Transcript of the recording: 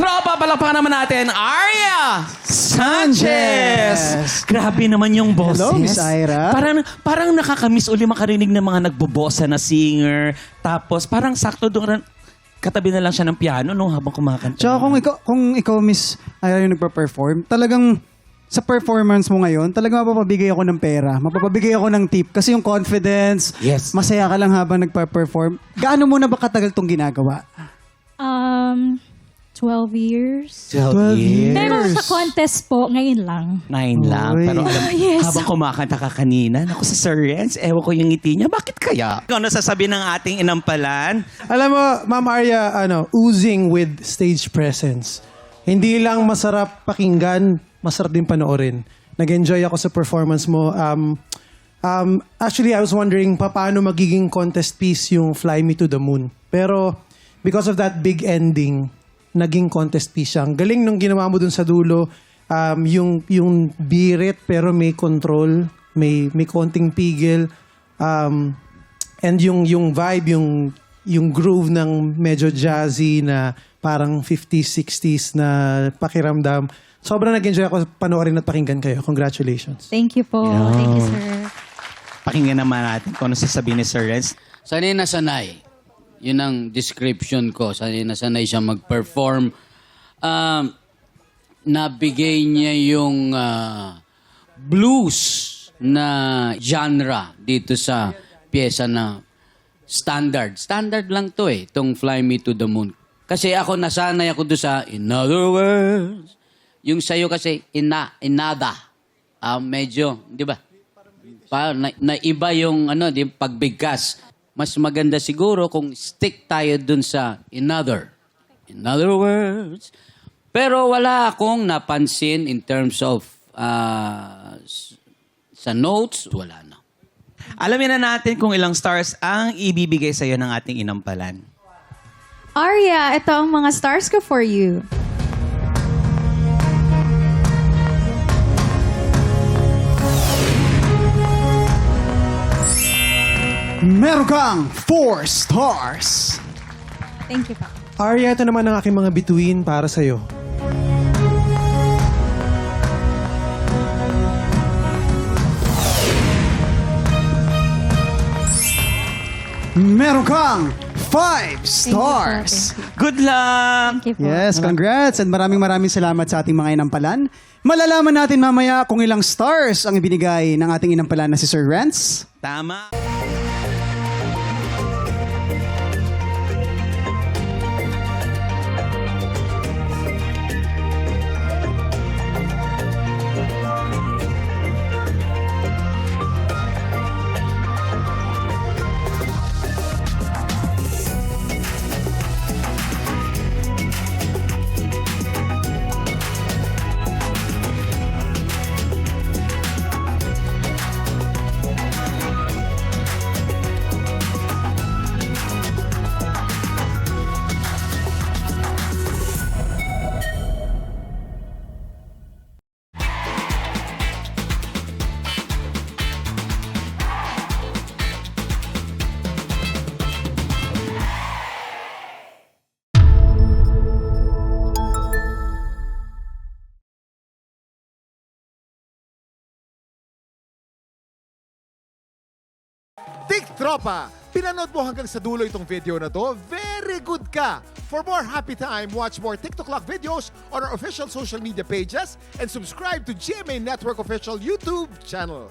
Tropa, palakpakan naman natin, Arya Sanchez! Grabe naman yung boses. Hello, Miss Ira. Parang nakakamiss uli makarinig ng mga nagbobosa na singer. Tapos parang sakto doon katabi na lang siya ng piano no, habang kumakanta. Tsaka kung ikaw, Miss Ira, yung nagpa-perform, talagang sa performance mo ngayon, talagang mapapabigay ako ng pera. Mapapabigay ako ng tip. Kasi yung confidence, Yes. masaya ka lang habang nagpa-perform. Gaano mo na ba katagal tong ginagawa? 12 years. 12 years. Pero sa contest po, ngayon lang. 9 lang. Uy. Pero alam, Yes. habang kumakanta ka kanina, naku sa Sir Renz, ewan ko yung ngiti niya. Bakit kaya? Ano sasabihin ng ating inampalan? Alam mo, Ma'am Arya, oozing with stage presence. Hindi lang masarap pakinggan, masarap din panoorin. Nag-enjoy ako sa performance mo. Actually, I was wondering paano magiging contest piece yung Fly Me to the Moon. Pero because of that big ending, naging contest piece siya. Ang galing nung ginawa mo dun sa dulo, yung birit pero may control, may konting pigil, and yung vibe, yung groove ng medyo jazzy na parang 50s, 60s na pakiramdam. Sobrang nag-enjoy ako panoorin at pakinggan kayo. Congratulations. Thank you po. Yeah. Thank you, sir. Pakinggan naman natin kung ano sasabihin ni Sir Renz. Sanay na sanay. Yun ang description ko. Sanay na sanay siya mag-perform. Nabigay niya yung blues na genre dito sa pyesa na standard. Standard lang to itong Fly Me to the Moon. Kasi ako nasanay ako doon sa In Other Words. Yung sayo kasi inada. Medyo, di ba? Naiba yung pagbigkas. Mas maganda siguro kung stick tayo dun sa in other words. Pero wala akong napansin in terms of sa notes, wala na. Alamin na natin kung ilang stars ang ibibigay sa'yo ng ating inampalan. Arya, ito ang mga stars ko for you. Meron kang 4 stars. Thank you po. Arya, ito naman ang aking mga bituin para sa'yo. Meron kang 5 stars. Thank you. Good luck! Thank you po. Yes, congrats. And maraming salamat sa ating mga inampalan. Malalaman natin mamaya kung ilang stars ang ibinigay ng ating inampalan na si Sir Renz. Tama. Tik Tropa! Pinanood mo hanggang sa dulo itong video na to? Very good ka! For more happy time, watch more TikTok Clock videos on our official social media pages and subscribe to GMA Network official YouTube channel.